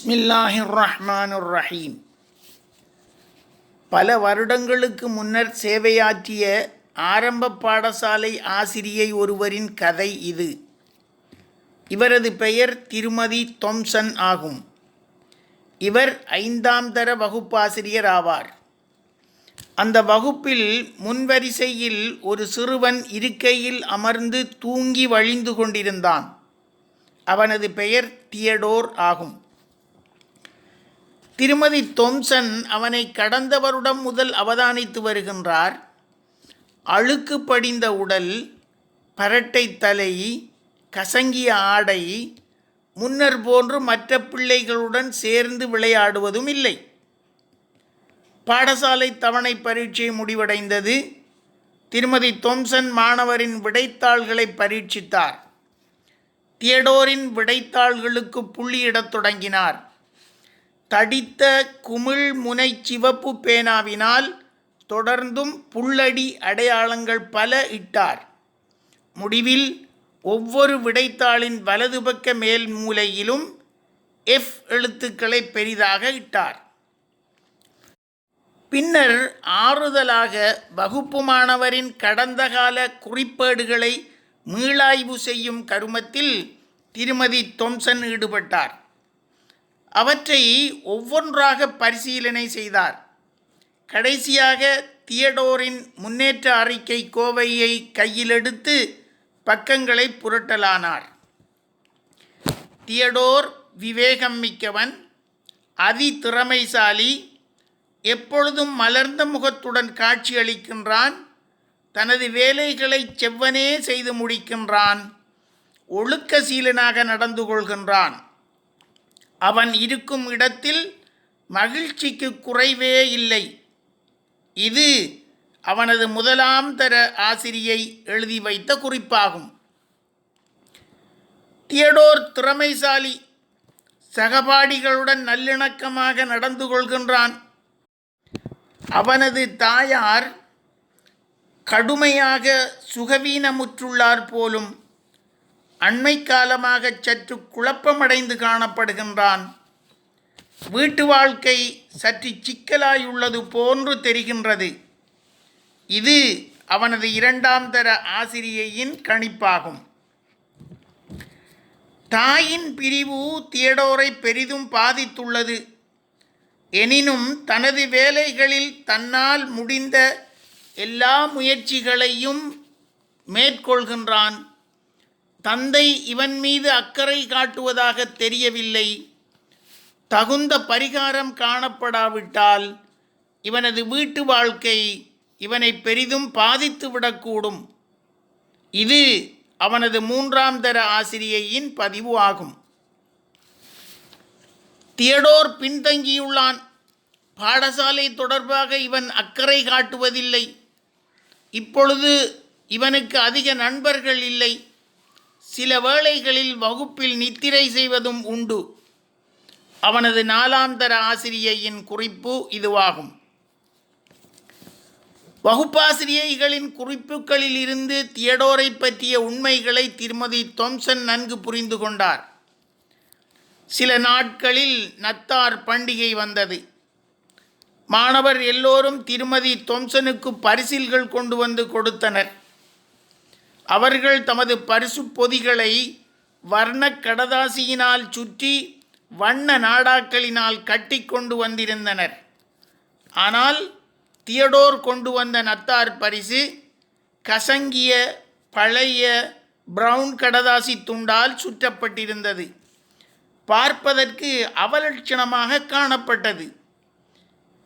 பிஸ்மில்லாஹிர் ரஹ்மானுர் ரஹீம். பல வருடங்களுக்கு முன்னர் சேவையாற்றிய ஆரம்ப பாடசாலை ஆசிரியை ஒருவரின் கதை இது. இவரது பெயர் திருமதி தொம்சன் ஆகும். இவர் 5ஆம் தர வகுப்பாசிரியர் ஆவார். அந்த வகுப்பில் முன்வரிசையில் ஒரு சிறுவன் இருக்கையில் அமர்ந்து தூங்கி வழிந்து கொண்டிருந்தான். அவனது பெயர் தியடோர் ஆகும். திருமதி தொம்சன் அவனை கடந்த வருடம் முதல் அவதானித்து வருகின்றார். அழுக்கு படிந்த உடல், பரட்டை தலை, கசங்கிய ஆடை, முன்னர் போன்று மற்ற பிள்ளைகளுடன் சேர்ந்து விளையாடுவதும் இல்லை. பாடசாலை தவணை பரீட்சை முடிவடைந்தது. திருமதி தொம்சன் மாணவரின் விடைத்தாள்களை பரீட்சித்தார். தியடோரின் விடைத்தாள்களுக்கு புள்ளியிடத் தொடங்கினார். தடித்த குமிழ் முனை சிவப்பு பேனாவினால் தொடர்ந்தும் புல்லடி அடையாளங்கள் பல இட்டார். முடிவில் ஒவ்வொரு விடைத்தாளின் வலது பக்க மேல் மூலையிலும் எஃப் எழுத்துக்களை பெரிதாக இட்டார். பின்னர் ஆறுதலாக வகுப்பு மாணவரின் கடந்த கால குறிப்பேடுகளை மீளாய்வு செய்யும் கருமத்தில் திருமதி தொம்சன் ஈடுபட்டார். அவற்றை ஒவ்வொன்றாக பரிசீலனை செய்தார். கடைசியாக தியடோரின் முன்னேற்ற அறிக்கை கோவையை கையில் எடுத்து பக்கங்களை புரட்டலானார். தியடோர் விவேகம் மிக்கவன், அதி திறமைசாலி, எப்பொழுதும் மலர்ந்த முகத்துடன் காட்சியளிக்கின்றான், தனது வேலைகளை செவ்வனே செய்து முடிக்கின்றான், ஒழுக்கசீலனாக நடந்து கொள்கின்றான். அவன் இருக்கும் இடத்தில் மகிழ்ச்சிக்கு குறைவே இல்லை. இது அவனது 1ஆம் தர ஆசிரியை எழுதி வைத்த குறிப்பாகும். தியடோர் திறமைசாலி, சகபாடிகளுடன் நல்லிணக்கமாக நடந்து கொள்கின்றான். அவனது தாயார் கடுமையாக சுகவீனமுற்றுள்ளார் போலும். அண்மை காலமாக சற்று குழப்பமடைந்து காணப்படுகின்றான். வீட்டு வாழ்க்கை சற்று சிக்கலாயுள்ளது போன்று தெரிகின்றது. இது அவனது 2ஆம் தர ஆசிரியையின் கணிப்பாகும். தாயின் பிரிவு தியடோரை பெரிதும் பாதித்துள்ளது. எனினும் தனது வேலைகளில் தன்னால் முடிந்த எல்லா முயற்சிகளையும் மேற்கொள்கின்றான். தந்தை இவன் மீது அக்கறை காட்டுவதாக தெரியவில்லை. தகுந்த பரிகாரம் காணப்படாவிட்டால் இவனது வீட்டு வாழ்க்கை இவனை பெரிதும் பாதித்துவிடக்கூடும். இது அவனது 3ஆம் தர ஆசிரியையின் பதிவு ஆகும். தியடோர் பின்தங்கியுள்ளான். பாடசாலை தொடர்பாக இவன் அக்கறை காட்டுவதில்லை. இப்பொழுது இவனுக்கு அதிக நண்பர்கள் இல்லை. சில வேளைகளில் வகுப்பில் நித்திரை செய்வதும் உண்டு. அவனது 4ஆம் தர ஆசிரியையின் குறிப்பு இதுவாகும். வகுப்பாசிரியைகளின் குறிப்புகளில் இருந்து தியடோரை பற்றிய உண்மைகளை திருமதி தொம்சன் நன்கு புரிந்து கொண்டார். சில நாட்களில் நத்தார் பண்டிகை வந்தது. மாணவர் எல்லோரும் திருமதி தொம்சனுக்கு பரிசில்கள் கொண்டு வந்து கொடுத்தனர். அவர்கள் தமது பரிசு பொதிகளை வர்ண கடதாசியினால் சுற்றி வண்ண நாடாக்களினால் கட்டி கொண்டு வந்திருந்தனர். ஆனால் தியடோர் கொண்டு வந்த நத்தார் பரிசு கசங்கிய பழைய பிரவுன் கடதாசி துண்டால் சுற்றப்பட்டிருந்தது. பார்ப்பதற்கு அவலட்சணமாக காணப்பட்டது.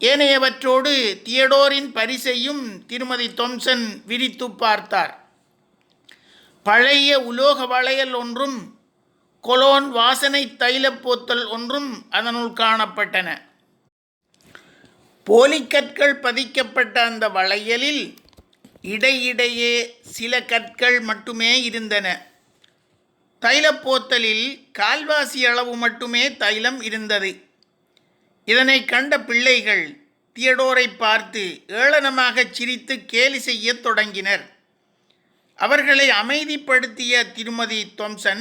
ஏனையவற்றோடு தியடோரின் பரிசையும் திருமதி தொம்சன் விரித்து பார்த்தார். பழைய உலோக வளையல் ஒன்றும் கொலோன் வாசனை தைலப்போத்தல் ஒன்றும் அதனுள் காணப்பட்டன. போலிக்கற்கள் பதிக்கப்பட்ட அந்த வளையலில் இடையிடையே சில கற்கள் மட்டுமே இருந்தன. தைலப்போத்தலில் கால்வாசி அளவு மட்டுமே தைலம் இருந்தது. இதனை கண்ட பிள்ளைகள் தியடோரை பார்த்து ஏளனமாக சிரித்து கேலி செய்யத் தொடங்கினர். அவர்களை அமைதிப்படுத்திய திருமதி தொம்சன்,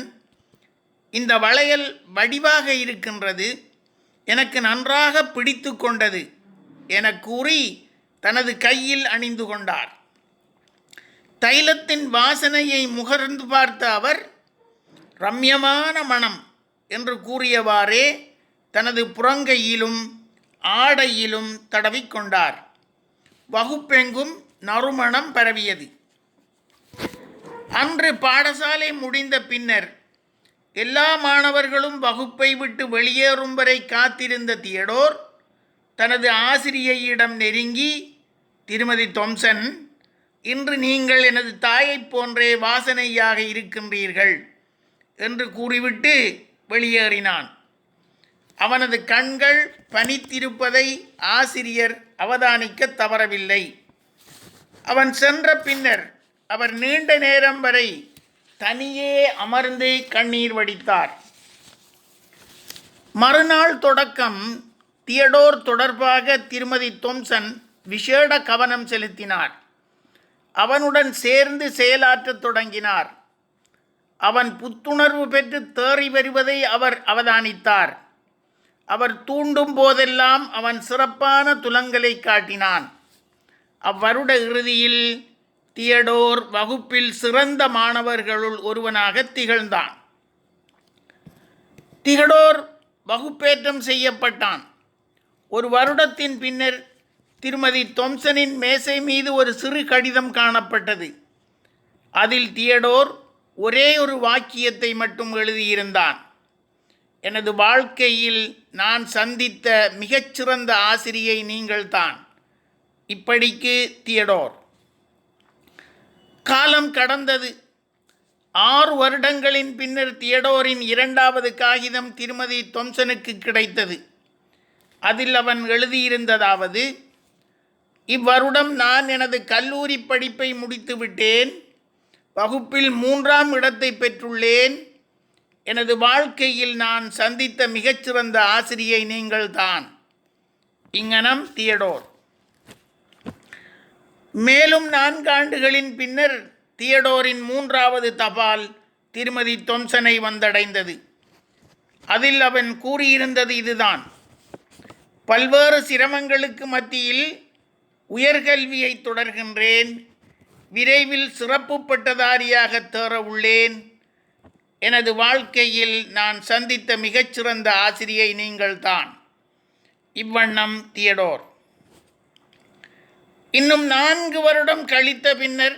இந்த வளையல் வடிவாக இருக்கின்றது, எனக்கு நன்றாக பிடித்து கொண்டது என கூறி தனது கையில் அணிந்து கொண்டார். தைலத்தின் வாசனையை முகர்ந்து பார்த்த அவர் ரம்யமான மனம் என்று கூறியவாறே தனது புறங்கையிலும் ஆடையிலும் தடவிக்கொண்டார். வகுப்பெங்கும் நறுமணம் பரவியது. அன்று பாடசாலை முடிந்த பின்னர் எல்லா மாணவர்களும் வகுப்பை விட்டு வெளியேறும் வரை காத்திருந்த தியடோர் தனது ஆசிரியையிடம் நெருங்கி, திருமதி தொம்சன், இன்று நீங்கள் எனது தாயைப் போன்றே வாசனையாக இருக்கின்றீர்கள் என்று கூறிவிட்டு வெளியேறினான். அவனது கண்கள் பனித்திருப்பதை ஆசிரியர் அவதானிக்க தவறவில்லை. அவன் சென்ற பின்னர் அவர் நீண்ட நேரம் வரை தனியே அமர்ந்து கண்ணீர் வடித்தார். மறுநாள் தொடக்கம் தியடோர் தொடர்பாக திருமதி தொம்சன் விசேட கவனம் செலுத்தினார். அவனுடன் சேர்ந்து செயலாற்றத் தொடங்கினார். அவன் புத்துணர்வு பெற்று தேறி வருவதை அவர் அவதானித்தார். அவர் தூண்டும் போதெல்லாம் அவன் சிறப்பான துலங்கலை காட்டினான். அவ்வருட இறுதியில் தியடோர் வகுப்பில் சிறந்த மாணவர்களுள் ஒருவனாக திகழ்ந்தான். தியடோர் வகுப்பேற்றம் செய்யப்பட்டான். ஒரு வருடத்தின் பின்னர் திருமதி தொம்சனின் மேசை மீது ஒரு சிறு கடிதம் காணப்பட்டது. அதில் தியடோர் ஒரே ஒரு வாக்கியத்தை மட்டும் எழுதியிருந்தான்: எனது வாழ்க்கையில் நான் சந்தித்த மிகச்சிறந்த ஆசிரியை நீங்கள்தான். இப்படிக்கு தியடோர். காலம் கடந்தது. 6 வருடங்களின் பின்னர் தியடோரின் 2வது காகிதம் திருமதி தொம்சனுக்கு கிடைத்தது. அதில் அவன் எழுதியிருந்ததாவது: இவ்வருடம் நான் எனது கல்லூரி படிப்பை முடித்து விட்டேன். வகுப்பில் 3ஆம் இடத்தை பெற்றுள்ளேன். எனது வாழ்க்கையில் நான் சந்தித்த மிகச்சிறந்த ஆசிரியை நீங்கள்தான். இங்ஙனம் தியடோர். மேலும் 4 ஆண்டுகளின் பின்னர் தியடோரின் 3வது தபால் திருமதி தொம்சனை வந்தடைந்தது. அதில் அவன் கூறியிருந்தது இதுதான்: பல்வேறு சிரமங்களுக்கு மத்தியில் உயர்கல்வியை தொடர்கின்றேன். விரைவில் சிறப்பு பட்டதாரியாக தேற உள்ளேன். எனது வாழ்க்கையில் நான் சந்தித்த மிகச்சிறந்த ஆசிரியை நீங்கள்தான். இவ்வண்ணம் தியடோர். இன்னும் 4 வருடம் கழித்த பின்னர்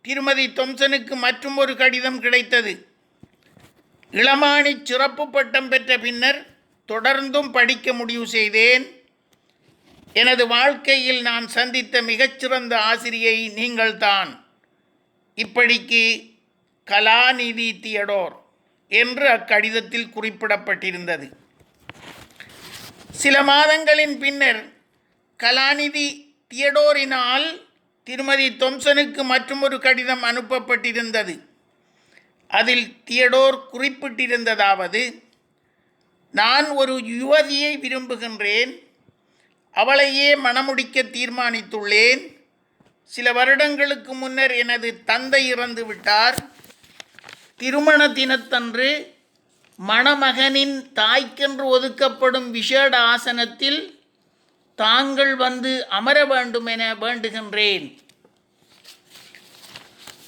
திருமதி தொம்சனுக்கு மற்றும் ஒரு கடிதம் கிடைத்தது. இளமானி சிறப்பு பட்டம் பெற்ற பின்னர் தொடர்ந்தும் படிக்க முடிவு செய்தேன். எனது வாழ்க்கையில் நான் சந்தித்த மிகச்சிறந்த ஆசிரியை நீங்கள்தான். இப்படிக்கு கலாநிதி தியடோர் என்று அக்கடிதத்தில் குறிப்பிடப்பட்டிருந்தது. சில மாதங்களின் பின்னர் கலாநிதி தியடோரினால் திருமதி தொம்சனுக்கு மற்றொரு கடிதம் அனுப்பப்பட்டிருந்தது. அதில் தியடோர் குறிப்பிட்டிருந்ததாவது: நான் ஒரு யுவதியை விரும்புகின்றேன். அவளையே மணமுடிக்க தீர்மானித்துள்ளேன். சில வருடங்களுக்கு முன்னர் எனது தந்தை இறந்து விட்டார். திருமண தினத்தன்று மணமகனின் தாய்க்கென்று ஒதுக்கப்படும் விசேட ஆசனத்தில் தாங்கள் வந்து அமர வேண்டும் என வேண்டுகின்றேன்.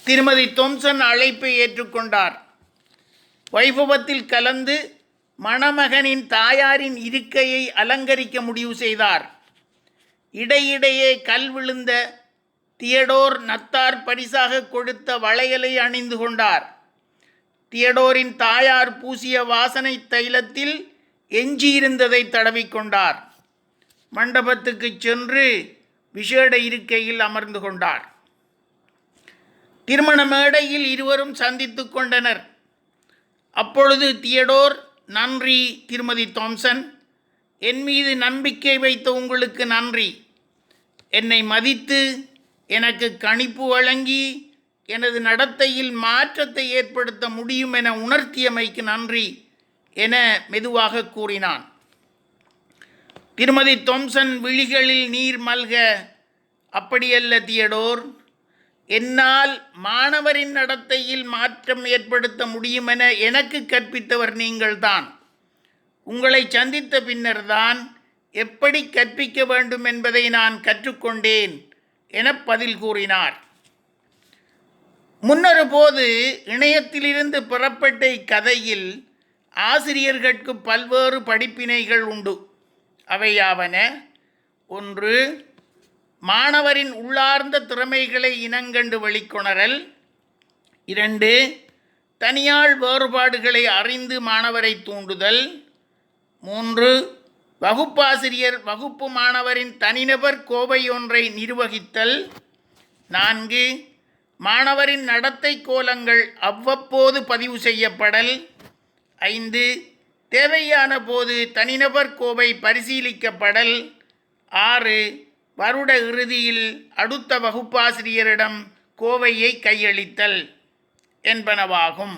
திருமதி தொம்சன் அழைப்பை ஏற்றுக்கொண்டார். வைபவத்தில் கலந்து மணமகனின் தாயாரின் இருக்கையை அலங்கரிக்க முடிவு செய்தார். இடையிடையே கல் விழுந்த தியடோர் நத்தார் பரிசாக கொடுத்த வளையலை அணிந்து கொண்டார். தியடோரின் தாயார் பூசிய வாசனை தைலத்தில் எஞ்சியிருந்ததை தடவிக்கொண்டார். மண்டபத்துக்கு சென்று விசேட இருக்கையில் அமர்ந்து கொண்டார். திருமண மேடையில் இருவரும் சந்தித்து கொண்டனர். அப்பொழுது தியடோர், நன்றி திருமதி தொம்சன், என் மீது நம்பிக்கை வைத்த உங்களுக்கு நன்றி. என்னை மதித்து எனக்கு கணிப்பு வழங்கி எனது நடத்தையில் மாற்றத்தை ஏற்படுத்த முடியும் என உணர்த்தியமைக்கு நன்றி என மெதுவாக கூறினான். திருமதி தொம்சன் விழிகளில் நீர் மல்க, அப்படியல்ல தியடோர், என்னால் மாணவரின் நடத்தையில் மாற்றம் ஏற்படுத்த முடியும் என எனக்கு கற்பித்தவர் நீங்கள்தான். உங்களை சந்தித்த பின்னர்தான் எப்படி கற்பிக்க வேண்டும் என்பதை நான் கற்றுக்கொண்டேன் என பதில் கூறினார். முன்னொரு போது இணையத்திலிருந்து பெறப்பட்ட இக்கதையில் ஆசிரியர்களுக்கு பல்வேறு படிப்பினைகள் உண்டு. அவையாவன: 1. மாணவரின் உள்ளார்ந்த திறமைகளை இனங்கண்டு வெளிக்கொணரல். 2. தனியாள் வேறுபாடுகளை அறிந்து மாணவரை தூண்டுதல். 3. வகுப்பாசிரியர் வகுப்பு மாணவரின் தனிநபர் கோவை ஒன்றை நிர்வகித்தல். 4. மாணவரின் நடத்தை கோலங்கள் அவ்வப்போது பதிவு செய்யப்படல். 5. தேவையான போது தனிநபர் கோவை பரிசீலிக்கப்படல். 6. வருட இறுதியில் அடுத்த வகுப்பாசிரியரிடம் கோவையை கையளித்தல் என்பனவாகும்.